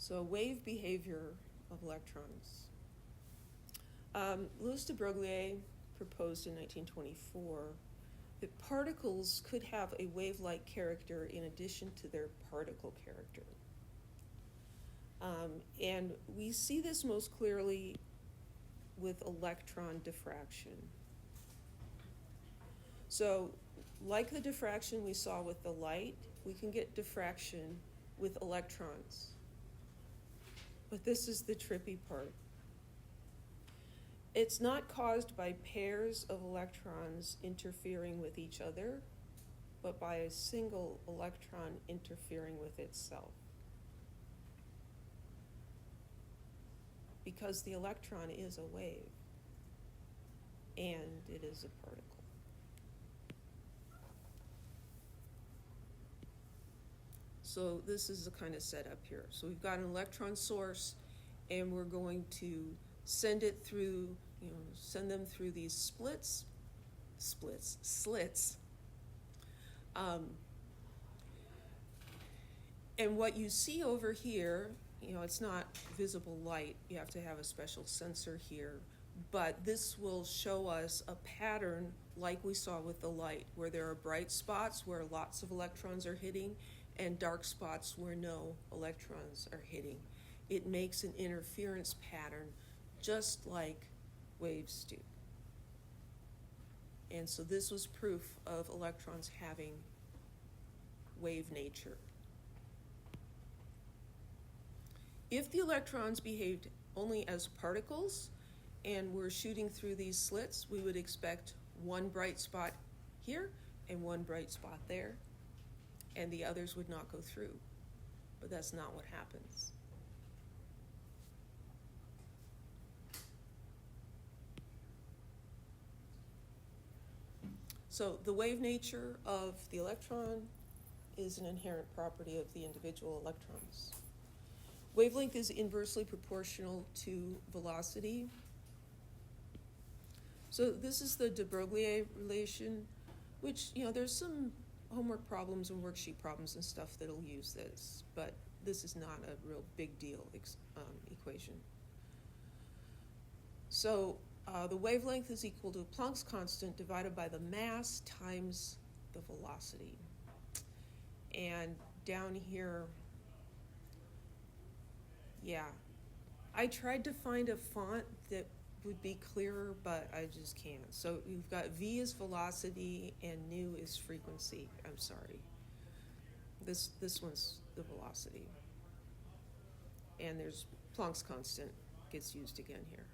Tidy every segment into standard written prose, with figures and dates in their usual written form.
So wave behavior of electrons. Louis de Broglie proposed in 1924 that particles could have a wave-like character in addition to their particle character. And we see this most clearly with electron diffraction. So, like the diffraction we saw with the light, we can get diffraction with electrons. But this is the trippy part. It's not caused by pairs of electrons interfering with each other, but by a single electron interfering with itself. Because the electron is a wave, and it is a particle. So this is the kind of setup here. So we've got an electron source, and we're going to send it through, send them through these slits. And what you see over here, it's not visible light. You have to have a special sensor here. But this will show us a pattern like we saw with the light, where there are bright spots where lots of electrons are hitting and dark spots where no electrons are hitting. It makes an interference pattern just like waves do. And so this was proof of electrons having wave nature. If the electrons behaved only as particles and were shooting through these slits, we would expect one bright spot here and one bright spot there, and the others would not go through. But that's not what happens. So the wave nature of the electron is an inherent property of the individual electrons. Wavelength is inversely proportional to velocity. So this is the de Broglie relation, which, there's some homework problems and worksheet problems and stuff that'll use this, but this is not a real big deal equation. So the wavelength is equal to Planck's constant divided by the mass times the velocity. And down here, I tried to find a font that would be clearer, but I just can't. So you've got V is velocity and nu is frequency. I'm sorry. This one's the velocity. And there's Planck's constant gets used again here.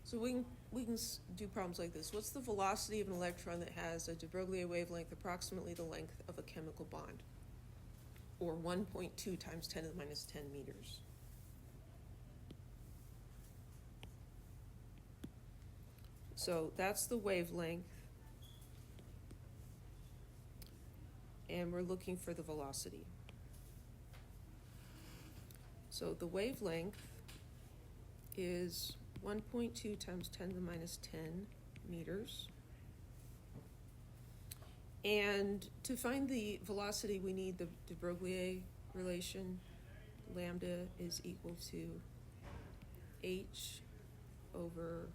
So we can do problems like this. What's the velocity of an electron that has a de Broglie wavelength approximately the length of a chemical bond? Or 1.2 times 10 to the minus 10 meters. So that's the wavelength. And we're looking for the velocity. So the wavelength is 1.2 times 10 to the minus 10 meters. And to find the velocity, we need the de Broglie relation. Lambda is equal to h over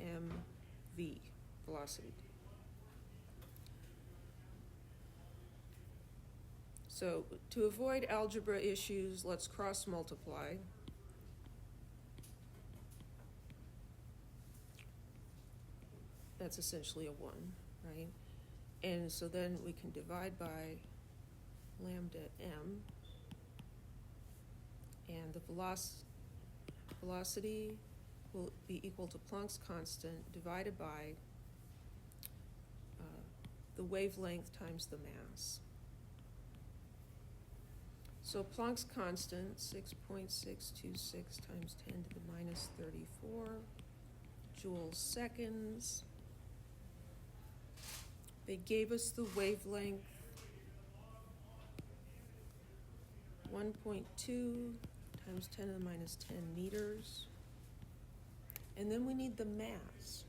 mv, velocity. So to avoid algebra issues, let's cross multiply. That's essentially a 1, right? And so then we can divide by lambda m, and the velocity will be equal to Planck's constant divided by the wavelength times the mass. So Planck's constant, 6.626 times 10 to the minus 34 joules seconds. They gave us the wavelength, 1.2 times 10 to the minus 10 meters. And then we need the mass.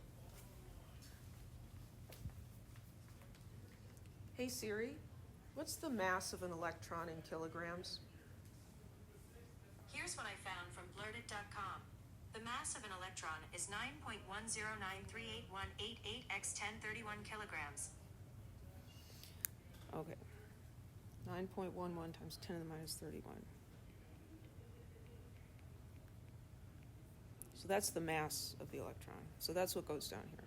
Hey Siri, what's the mass of an electron in kilograms? Here's what I found from blurted.com. The mass of an electron is 9.109381888 x 1031 kilograms. Okay. 9.11 times 10 to the minus 31. So that's the mass of the electron. So that's what goes down here.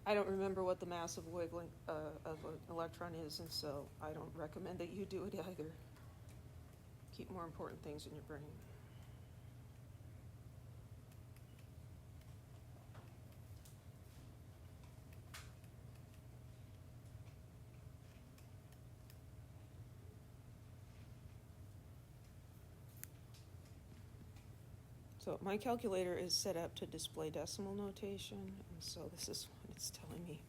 I don't remember what the mass of a wavelength of an electron is, and so I don't recommend that you do it either. Keep more important things in your brain. So my calculator is set up to display decimal notation, and so this is what it's telling me.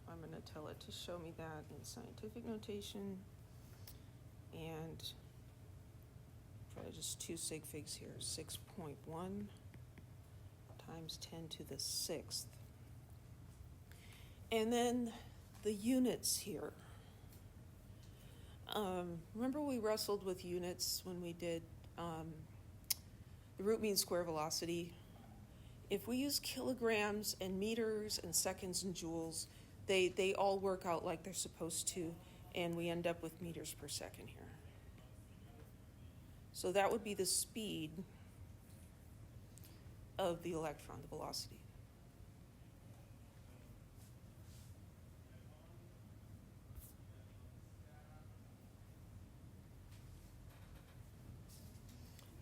I'm going to tell it to show me that in scientific notation, and try just two sig figs here, 6.1 times 10 to the 6th. And then the units here. Remember we wrestled with units when we did the root mean square velocity? If we use kilograms and meters and seconds and joules, they all work out like they're supposed to, and we end up with meters per second here. So that would be the speed of the electron, the velocity.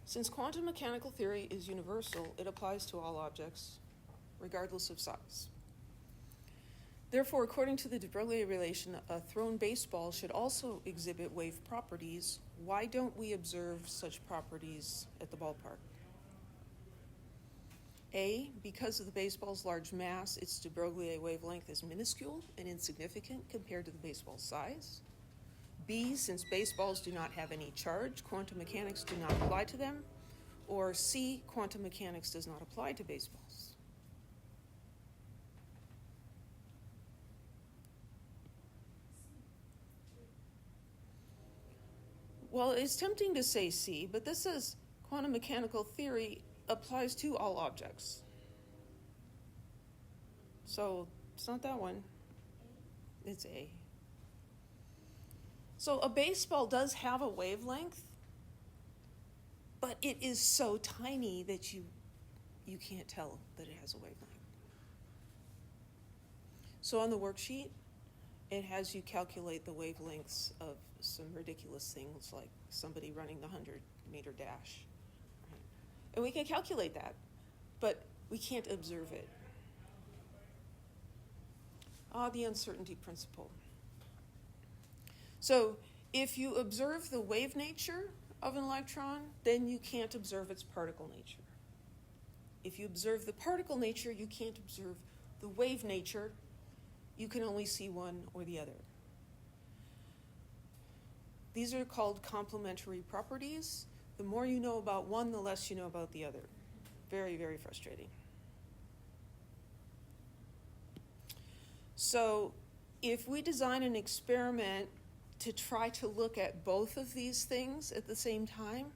Since quantum mechanical theory is universal, it applies to all objects, regardless of size. Therefore, according to the de Broglie relation, a thrown baseball should also exhibit wave properties. Why don't we observe such properties at the ballpark? A, because of the baseball's large mass, its de Broglie wavelength is minuscule and insignificant compared to the baseball's size. B, since baseballs do not have any charge, quantum mechanics do not apply to them. Or C, quantum mechanics does not apply to baseballs. Well, it's tempting to say C, but this says quantum mechanical theory applies to all objects. So it's not that one. It's A. So a baseball does have a wavelength, but it is so tiny that you can't tell that it has a wavelength. So on the worksheet, it has you calculate the wavelengths of some ridiculous things like somebody running the 100-meter dash. Right? And we can calculate that, but we can't observe it. The uncertainty principle. So if you observe the wave nature of an electron, then you can't observe its particle nature. If you observe the particle nature, you can't observe the wave nature. You can only see one or the other. These are called complementary properties. The more you know about one, the less you know about the other. Very, very frustrating. So if we design an experiment to try to look at both of these things at the same time,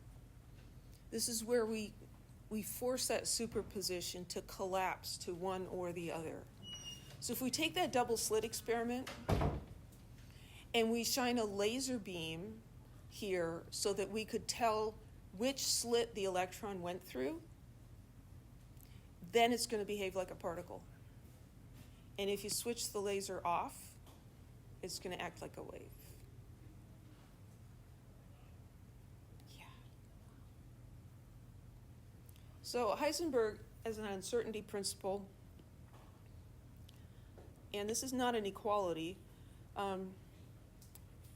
this is where we force that superposition to collapse to one or the other. So if we take that double slit experiment and we shine a laser beam here so that we could tell which slit the electron went through, then it's going to behave like a particle. And if you switch the laser off, it's going to act like a wave. Yeah. So Heisenberg has an uncertainty principle, and this is not an equality.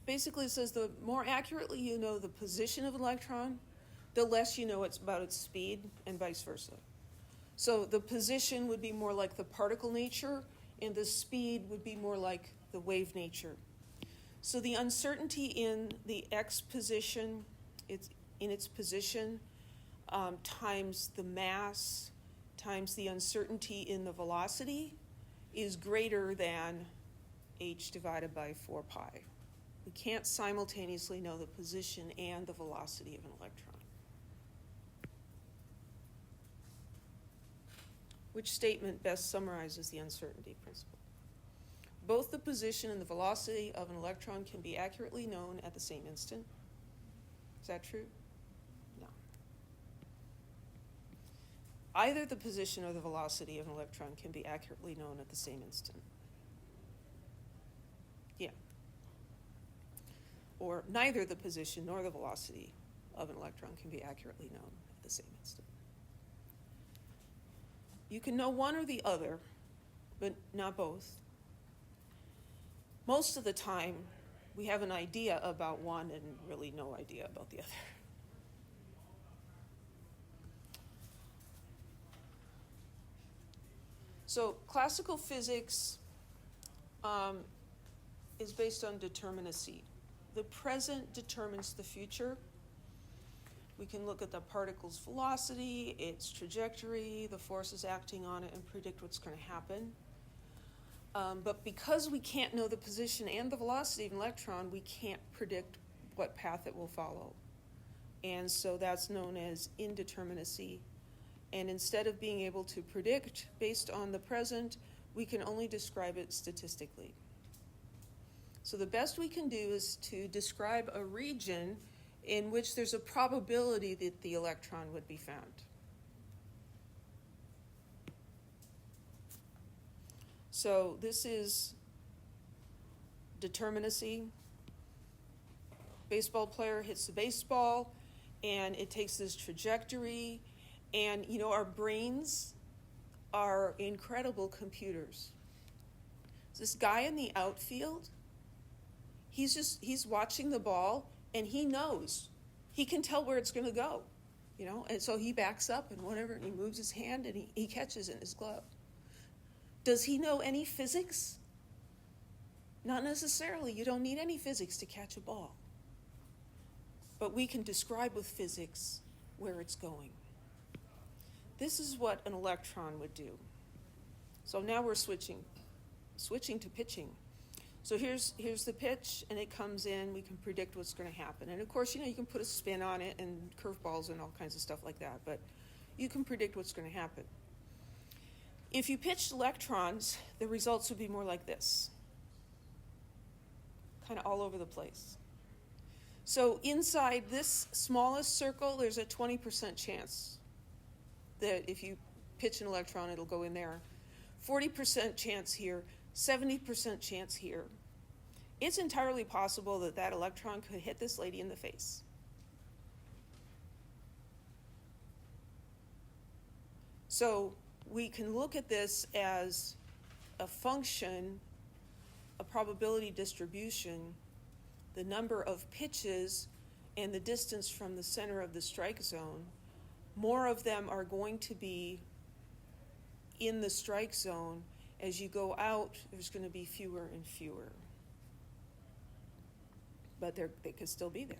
Basically, it says the more accurately you know the position of an electron, the less you know about its speed, and vice versa. So the position would be more like the particle nature, and the speed would be more like the wave nature. So the uncertainty in the x position, it's in its position, times the mass, times the uncertainty in the velocity is greater than h divided by 4 pi. We can't simultaneously know the position and the velocity of an electron. Which statement best summarizes the uncertainty principle? Both the position and the velocity of an electron can be accurately known at the same instant. Is that true? No. Either the position or the velocity of an electron can be accurately known at the same instant. Yeah. Or neither the position nor the velocity of an electron can be accurately known at the same instant. You can know one or the other, but not both. Most of the time, we have an idea about one and really no idea about the other. So classical physics is based on determinacy. The present determines the future. We can look at the particle's velocity, its trajectory, the forces acting on it, and predict what's going to happen. But because we can't know the position and the velocity of an electron, we can't predict what path it will follow. And so that's known as indeterminacy. And instead of being able to predict based on the present, we can only describe it statistically. So the best we can do is to describe a region in which there's a probability that the electron would be found. So this is determinacy. Baseball player hits the baseball, and it takes this trajectory. And, you know, our brains are incredible computers. This guy in the outfield, he's watching the ball, and he knows. He can tell where it's going to go, you know. And so he backs up and whatever, and he moves his hand, and he catches it in his glove. Does he know any physics? Not necessarily. You don't need any physics to catch a ball. But we can describe with physics where it's going. This is what an electron would do. So now we're switching to pitching. So here's the pitch, and it comes in. We can predict what's going to happen. And of course, you know, you can put a spin on it and curveballs and all kinds of stuff like that. But you can predict what's going to happen. If you pitched electrons, the results would be more like this. Kind of all over the place. So inside this smallest circle, there's a 20% chance that if you pitch an electron, it'll go in there. 40% chance here, 70% chance here. It's entirely possible that that electron could hit this lady in the face. So we can look at this as a function, a probability distribution, the number of pitches and the distance from the center of the strike zone. More of them are going to be in the strike zone. As you go out, there's going to be fewer and fewer. But they could still be there.